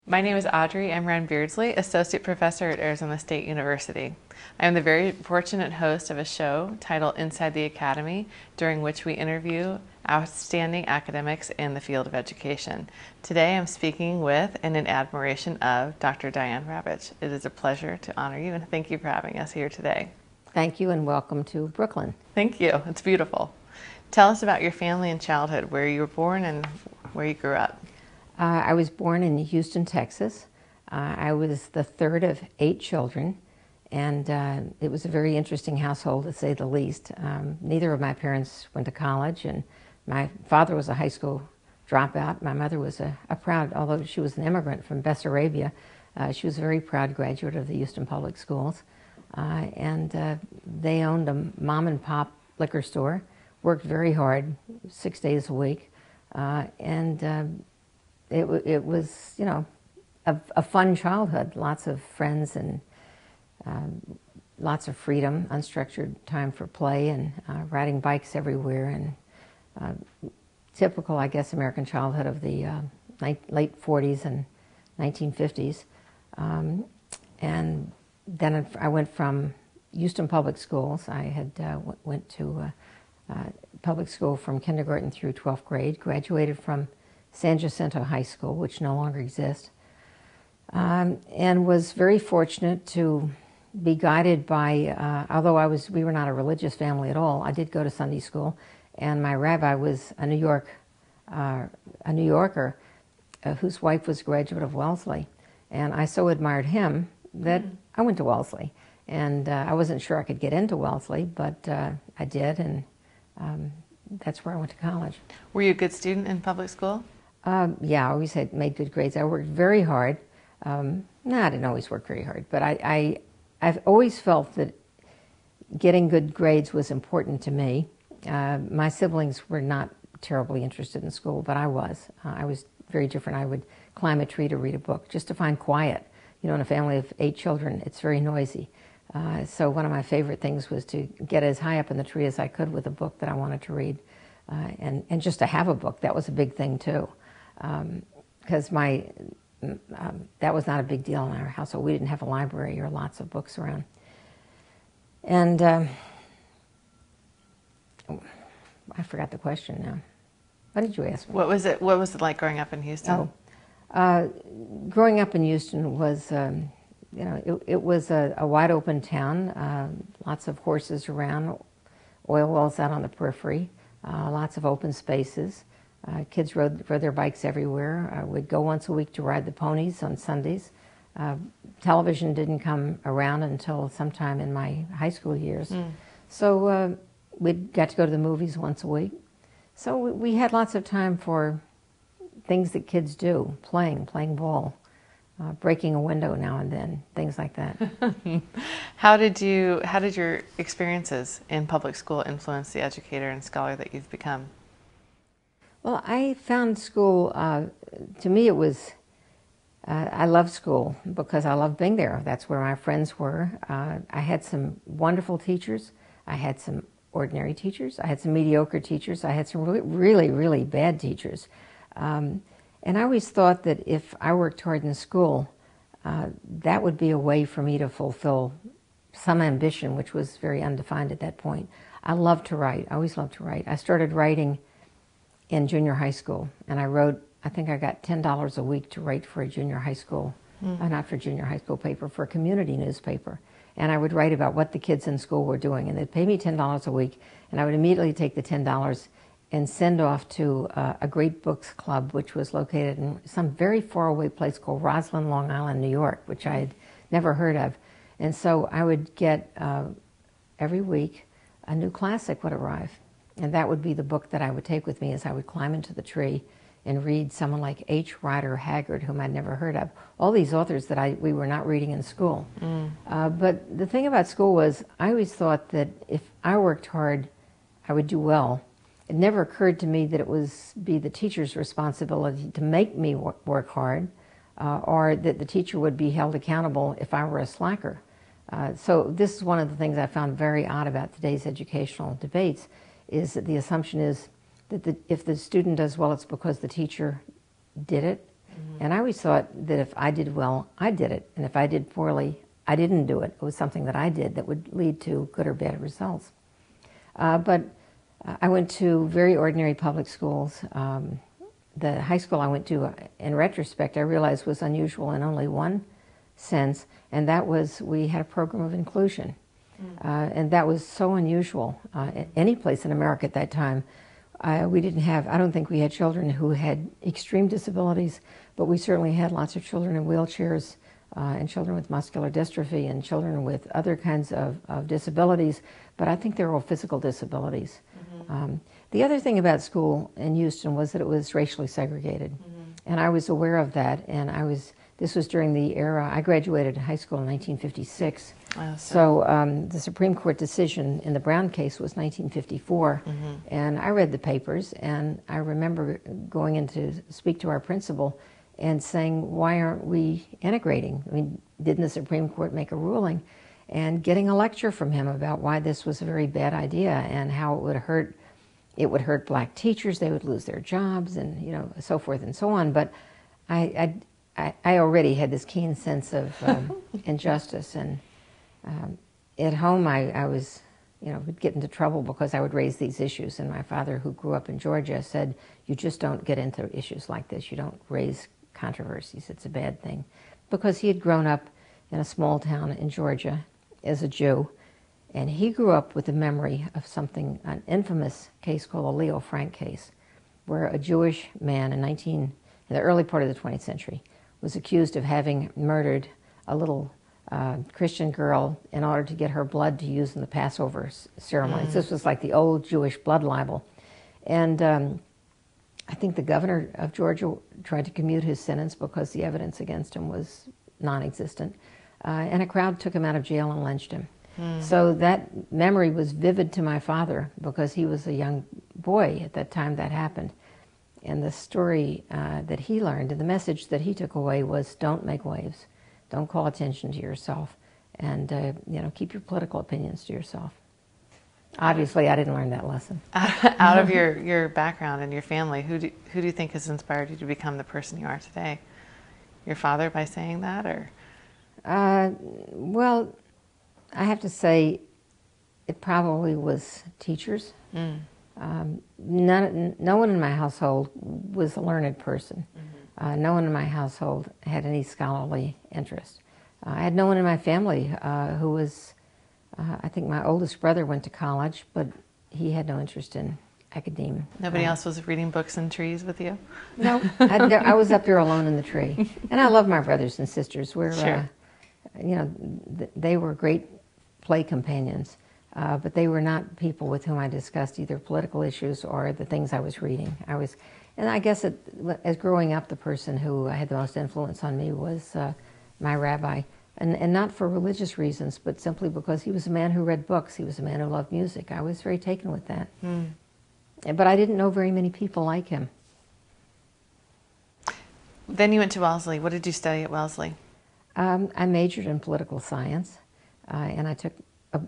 My name is Audrey Emran Beardsley, Associate Professor at Arizona State University. I am the very fortunate host of a show titled Inside the Academy, during which we interview outstanding academics in the field of education. Today I'm speaking with and in admiration of Dr. Diane Ravitch. It is a pleasure to honor you and thank you for having us here today. Thank you and welcome to Brooklyn. Thank you. It's beautiful. Tell us about your family and childhood, where you were born and where you grew up. I was born in Houston, Texas. I was the third of 8 children, and it was a very interesting household, to say the least. Neither of my parents went to college, and my father was a high school dropout. My mother was a proud, although she was an immigrant from Bessarabia, she was a very proud graduate of the Houston Public Schools. And they owned a mom and pop liquor store, worked very hard, 6 days a week, it was, you know, a fun childhood. Lots of friends and lots of freedom, unstructured time for play, and riding bikes everywhere, and typical, I guess, American childhood of the late 40s and 1950s. And then I went from Houston Public Schools. I had went to public school from kindergarten through 12th grade, graduated from San Jacinto High School, which no longer exists, and was very fortunate to be guided by, although we were not a religious family at all, I did go to Sunday school, and my rabbi was a New Yorker whose wife was a graduate of Wellesley, and I so admired him that I went to Wellesley, and I wasn't sure I could get into Wellesley, but I did, and that's where I went to college. Were you a good student in public school? Yeah, I always had made good grades. I worked very hard. No, I didn't always work very hard, but I've always felt that getting good grades was important to me. My siblings were not terribly interested in school, but I was. I was very different. I would climb a tree to read a book just to find quiet. You know, in a family of 8 children, it's very noisy. So one of my favorite things was to get as high up in the tree as I could with a book that I wanted to read, and just to have a book. That was a big thing too. Because that was not a big deal in our household. We didn't have a library or lots of books around. And I forgot the question now. What did you ask me? What was it like growing up in Houston? Growing up in Houston was, you know, it was a wide open town. Lots of horses around, oil wells out on the periphery, lots of open spaces. Kids rode their bikes everywhere. We'd go once a week to ride the ponies on Sundays. Television didn't come around until sometime in my high school years. So we'd got to go to the movies once a week. So we had lots of time for things that kids do, playing ball, breaking a window now and then, things like that. How did your experiences in public school influence the educator and scholar that you've become? Well, I found school, to me it was, I loved school because I loved being there. That's where my friends were. I had some wonderful teachers. I had some ordinary teachers. I had some mediocre teachers. I had some really, really bad teachers. And I always thought that if I worked hard in school, that would be a way for me to fulfill some ambition, which was very undefined at that point. I loved to write. I always loved to write. I started writing in junior high school, and I think I got $10 a week to write for a junior high school, not for junior high school paper, for a community newspaper. And I would write about what the kids in school were doing, and they'd pay me $10 a week, and I would immediately take the $10 and send off to a great books club, which was located in some very faraway place called Roslyn, Long Island, New York, which I had never heard of. And so I would get, every week, a new classic would arrive. And that would be the book that I would take with me as I would climb into the tree and read someone like H. Rider Haggard, whom I'd never heard of. All these authors that we were not reading in school. But the thing about school was, I always thought that if I worked hard, I would do well. It never occurred to me that it was the teacher's responsibility to make me work hard, or that the teacher would be held accountable if I were a slacker. So this is one of the things I found very odd about today's educational debates, is that the assumption is that if the student does well, it's because the teacher did it. And I always thought that if I did well, I did it. And if I did poorly, I didn't do it. It was something that I did that would lead to good or bad results. But I went to very ordinary public schools. The high school I went to, in retrospect, I realized was unusual in only one sense, and that was we had a program of inclusion. And that was so unusual. Any place in America at that time, we didn't have, I don't think we had children who had extreme disabilities, but we certainly had lots of children in wheelchairs, and children with muscular dystrophy, and children with other kinds of disabilities, but I think they were all physical disabilities. The other thing about school in Houston was that it was racially segregated, and I was aware of that, and this was during the era, I graduated high school in 1956, so the Supreme Court decision in the Brown case was 1954, and I read the papers, and I remember going in to speak to our principal and saying, why aren't we integrating? I mean, didn't the Supreme Court make a ruling? And getting a lecture from him about why this was a very bad idea and how it would hurt black teachers, they would lose their jobs, and so forth and so on. But I already had this keen sense of injustice, and at home I was, would get into trouble because I would raise these issues. And my father, who grew up in Georgia, said, "You just don't get into issues like this. You don't raise controversies. It's a bad thing," because he had grown up in a small town in Georgia as a Jew. And he grew up with the memory of an infamous case called the Leo Frank case, where a Jewish man in the early part of the 20th century was accused of having murdered a little Christian girl in order to get her blood to use in the Passover ceremonies. This was like the old Jewish blood libel. And I think the governor of Georgia tried to commute his sentence because the evidence against him was non-existent. And a crowd took him out of jail and lynched him. So that memory was vivid to my father because he was a young boy at that time that happened. And the story that he learned and the message that he took away was, don't make waves, don't call attention to yourself, and keep your political opinions to yourself. Obviously, I didn't learn that lesson. Out of your background and your family, who do you think has inspired you to become the person you are today? Your father by saying that, or? Well, I have to say, it probably was teachers. No one in my household was a learned person. No one in my household had any scholarly interest. I had no one in my family who was, I think my oldest brother went to college, but he had no interest in academia. Nobody else was reading books and trees with you? No, I was up there alone in the tree. And I love my brothers and sisters. We're, they were great play companions, but they were not people with whom I discussed either political issues or the things I was reading. And I guess as growing up, the person who had the most influence on me was my rabbi, and not for religious reasons, but simply because he was a man who read books. He was a man who loved music. I was very taken with that. But I didn't know very many people like him. Then you went to Wellesley. What did you study at Wellesley? I majored in political science, and I took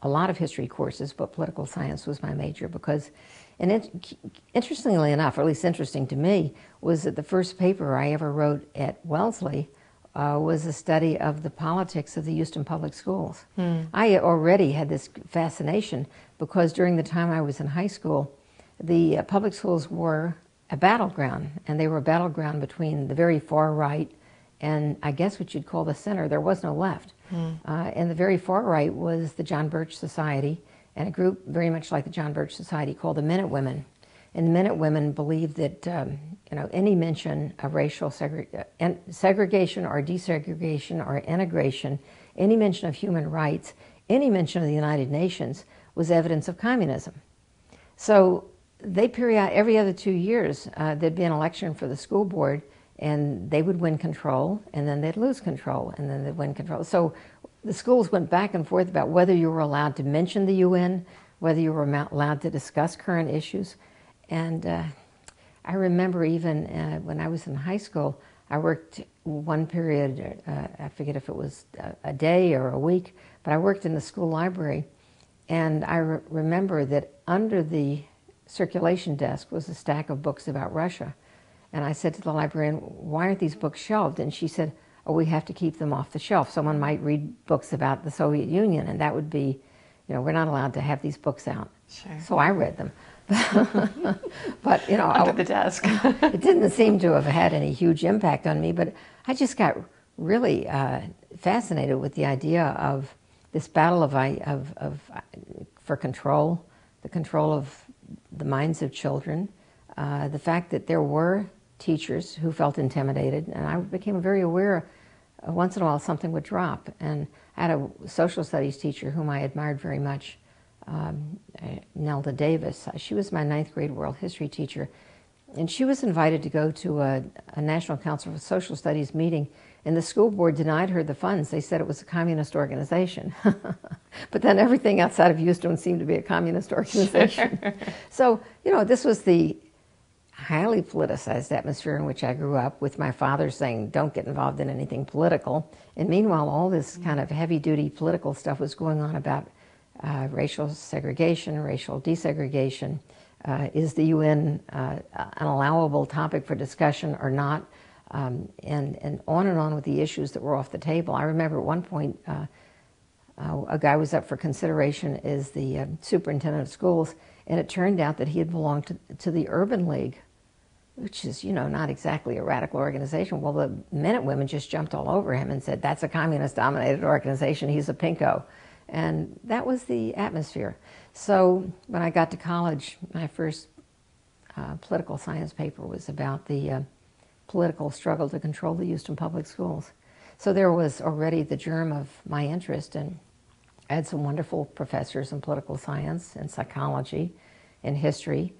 a lot of history courses, but political science was my major because, and interestingly enough, or at least interesting to me, was that the first paper I ever wrote at Wellesley was a study of the politics of the Houston public schools. I already had this fascination because during the time I was in high school, the public schools were a battleground, and they were a battleground between the very far right and I guess what you'd call the center. There was no left. And the very far right was the John Birch Society, and a group very much like the John Birch Society called the Minute Women. And the Minute Women believed that any mention of racial segregation or desegregation or integration, any mention of human rights, any mention of the United Nations was evidence of communism. So they every other 2 years, there'd be an election for the school board, and they would win control, and then they'd lose control, and then they'd win control. So the schools went back and forth about whether you were allowed to mention the UN, whether you were allowed to discuss current issues. And I remember even when I was in high school, I worked one period, I forget if it was a day or a week, but I worked in the school library, and I remember that under the circulation desk was a stack of books about Russia. And I said to the librarian, why aren't these books shelved? And she said, oh, we have to keep them off the shelf. Someone might read books about the Soviet Union, and that would be, we're not allowed to have these books out. Sure. So I read them. But, under the desk. It didn't seem to have had any huge impact on me, but I just got really fascinated with the idea of this battle for control, the control of the minds of children, the fact that there were teachers who felt intimidated, and I became very aware once in a while something would drop. And I had a social studies teacher whom I admired very much, Nelda Davis. She was my 9th grade world history teacher, and she was invited to go to a National Council for Social Studies meeting, and the school board denied her the funds. They said it was a communist organization. But then everything outside of Houston seemed to be a communist organization. Sure. So, this was the highly politicized atmosphere in which I grew up, with my father saying, don't get involved in anything political. And meanwhile, all this kind of heavy-duty political stuff was going on about racial segregation, racial desegregation. Is the UN an allowable topic for discussion or not? And on with the issues that were off the table. I remember at one point a guy was up for consideration as the superintendent of schools, and it turned out that he had belonged to the Urban League, which is, not exactly a radical organization. Well, the men and women just jumped all over him and said, that's a communist-dominated organization, he's a pinko. And that was the atmosphere. So when I got to college, my first political science paper was about the political struggle to control the Houston public schools. So there was already the germ of my interest, and I had some wonderful professors in political science and psychology and history,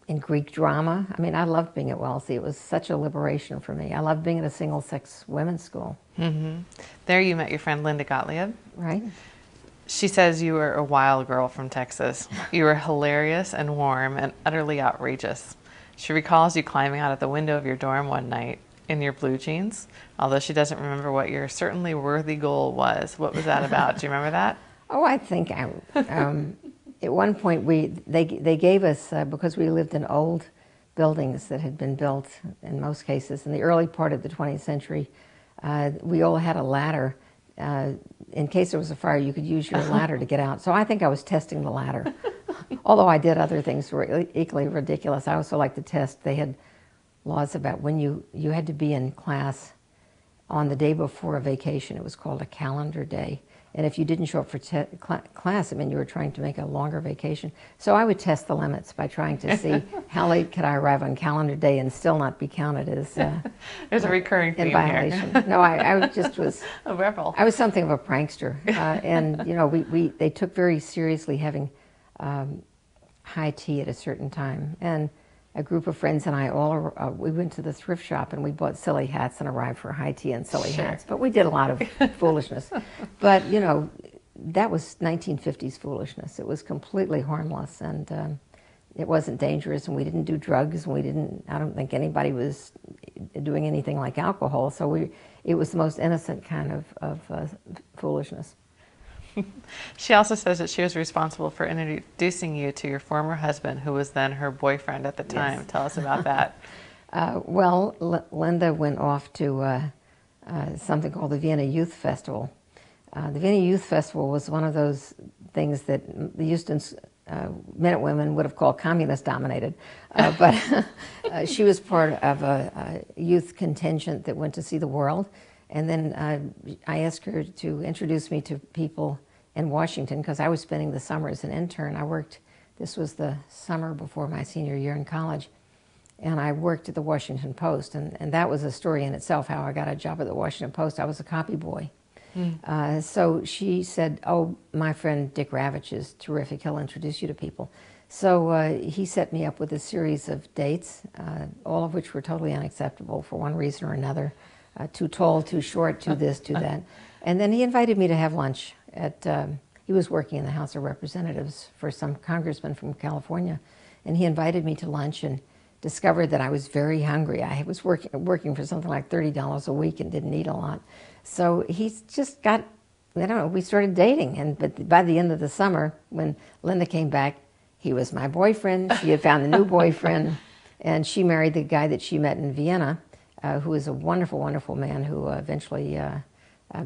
in Greek drama. I mean, I loved being at Wellesley. It was such a liberation for me. I loved being at a single-sex women's school. Mm-hmm. There you met your friend Linda Gottlieb. Right. She says you were a wild girl from Texas. You were hilarious and warm and utterly outrageous. She recalls you climbing out of the window of your dorm one night in your blue jeans, although she doesn't remember what your certainly worthy goal was. What was that about? Do you remember that? Oh, I think at one point they gave us, because we lived in old buildings that had been built, in most cases, in the early part of the 20th century, we all had a ladder. In case there was a fire, you could use your ladder to get out. So I think I was testing the ladder. Although I did other things that were equally ridiculous. I also liked to test. They had laws about when you had to be in class on the day before a vacation. It was called a calendar day. And if you didn't show up for class, it meant you were trying to make a longer vacation. So I would test the limits by trying to see how late could I arrive on calendar day and still not be counted as there's a recurring theme in violation. Here. No, I just was a rebel. I was something of a prankster, and they took very seriously having high tea at a certain time. And a group of friends and I we went to the thrift shop and we bought silly hats and arrived for high tea and silly hats. But we did a lot of foolishness. But, that was 1950s foolishness. It was completely harmless, and it wasn't dangerous, and we didn't do drugs, and I don't think anybody was doing anything like alcohol. So it was the most innocent kind of foolishness. She also says that she was responsible for introducing you to your former husband, who was then her boyfriend at the time. Yes. Tell us about that. Linda went off to something called the Vienna Youth Festival. The Vienna Youth Festival was one of those things that the Houston men and women would have called communist-dominated. But she was part of a youth contingent that went to see the world. And then I asked her to introduce me to people in Washington, because I was spending the summer as an intern. This was the summer before my senior year in college, and I worked at the Washington Post, and that was a story in itself, how I got a job at the Washington Post. I was a copy boy. So she said, oh, my friend Dick Ravitch is terrific. He'll introduce you to people. So he set me up with a series of dates, all of which were totally unacceptable for one reason or another. Too tall, too short, too this, too that. And then he invited me to have lunch he was working in the House of Representatives for some congressman from California, and he invited me to lunch and discovered that I was very hungry. I was working for something like $30 a week and didn't eat a lot. So he just got, I don't know, we started dating, but by the end of the summer, when Linda came back, he was my boyfriend. She had found a new boyfriend. And she married the guy that she met in Vienna, who was a wonderful, wonderful man who eventually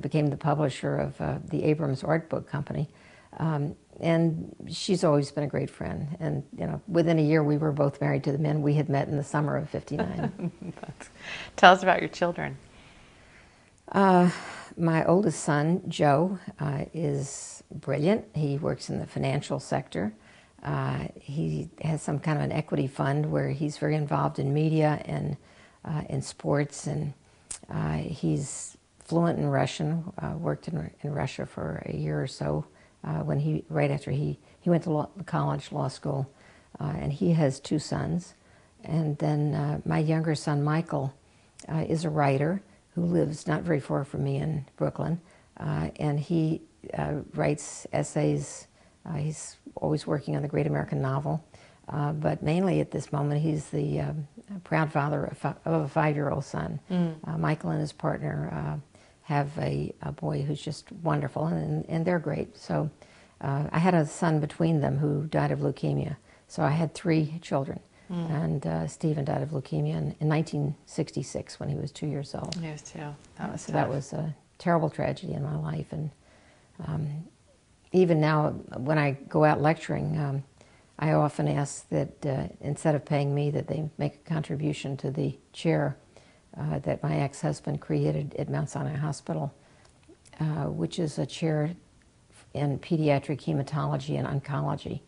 became the publisher of the Abrams Art Book Company. And she's always been a great friend. And, you know, within a year, we were both married to the men we had met in the summer of '59. Tell us about your children. My oldest son, Joe, is brilliant. He works in the financial sector. He has some kind of an equity fund where he's very involved in media and in sports, and he's fluent in Russian. Worked in Russia for a year or so right after he went to college, law school, and he has 2 sons. And then my younger son, Michael, is a writer who lives not very far from me in Brooklyn, and he writes essays. He's always working on the great American novel, but mainly at this moment he's the proud father of a 5-year-old son. Michael and his partner have a boy who's just wonderful, and they're great. So I had a son between them who died of leukemia, so I had 3 children. And Stephen died of leukemia in 1966 when he was 2 years old. He was 2. That was a terrible tragedy in my life. And even now, when I go out lecturing, I often ask that instead of paying me, that they make a contribution to the chair that my ex-husband created at Mount Sinai Hospital, which is a chair in pediatric hematology and oncology.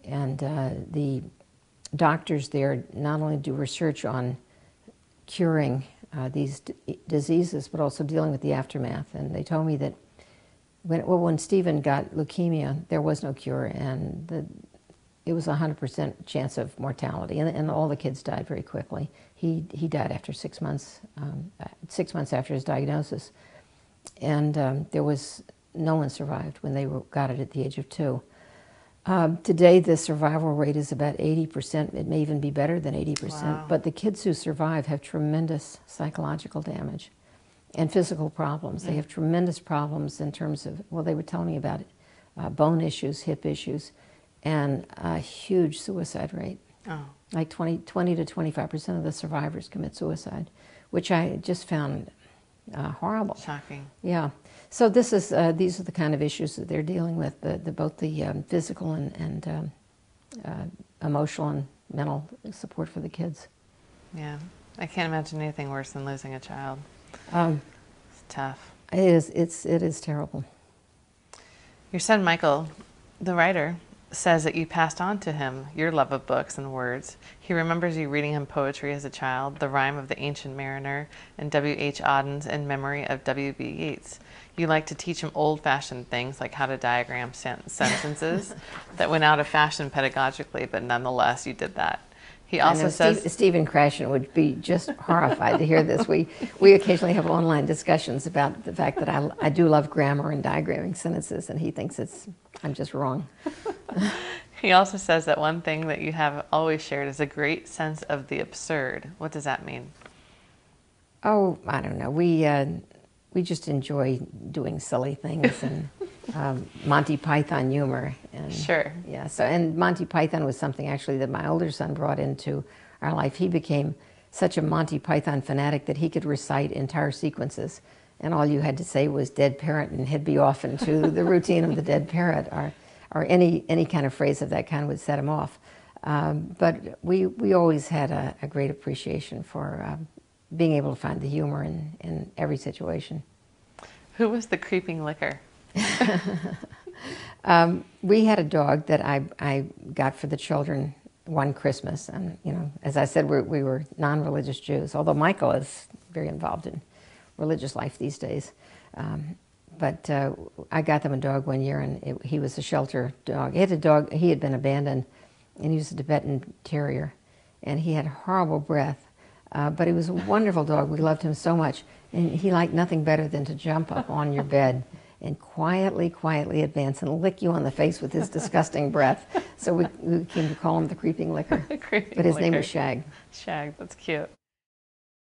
And the doctors there not only do research on curing these diseases, but also dealing with the aftermath. And they told me that when Stephen got leukemia, there was no cure, and it was a 100% chance of mortality, and all the kids died very quickly. He died after 6 months, 6 months after his diagnosis, and there was no one survived when they got it at the age of 2. Today, the survival rate is about 80%. It may even be better than 80%. Wow. But the kids who survive have tremendous psychological damage and physical problems. They have tremendous problems in terms of, well, they were telling me about bone issues, hip issues, and a huge suicide rate. Oh. Like 20 to 25% of the survivors commit suicide, which I just found horrible. Shocking. Yeah. So these are the kind of issues that they're dealing with, both the physical and emotional and mental support for the kids. Yeah. I can't imagine anything worse than losing a child. It's tough. It is terrible. Your son, Michael, the writer, says that you passed on to him your love of books and words. He remembers you reading him poetry as a child, The Rime of the Ancient Mariner, and W.H. Auden's In Memory of W.B. Yeats. You like to teach him old-fashioned things like how to diagram sentences that went out of fashion pedagogically, but nonetheless you did that. He also says Stephen Krashen would be just horrified to hear this. We occasionally have online discussions about the fact that I do love grammar and diagramming sentences, and he thinks I'm just wrong. He also says that one thing that you have always shared is a great sense of the absurd. What does that mean? Oh, I don't know. We just enjoy doing silly things and Monty Python humor. And, sure. Yeah. So, and Monty Python was something actually that my older son brought into our life. He became such a Monty Python fanatic that he could recite entire sequences, and all you had to say was "dead parrot," and he'd be off into the routine of the dead parrot, or any kind of phrase of that kind would set him off. But we always had a great appreciation for being able to find the humor in every situation. Who was the creeping licker? We had a dog that I got for the children one Christmas, and as I said, we were non-religious Jews. Although Michael is very involved in religious life these days, but I got them a dog one year, and he was a shelter dog. He had a dog. He had been abandoned, and he was a Tibetan Terrier, and he had horrible breath. But he was a wonderful dog. We loved him so much. And he liked nothing better than to jump up on your bed and quietly advance and lick you on the face with his disgusting breath. So we came to call him the creeping licker. The creeping but his licker. name was Shag. Shag, that's cute.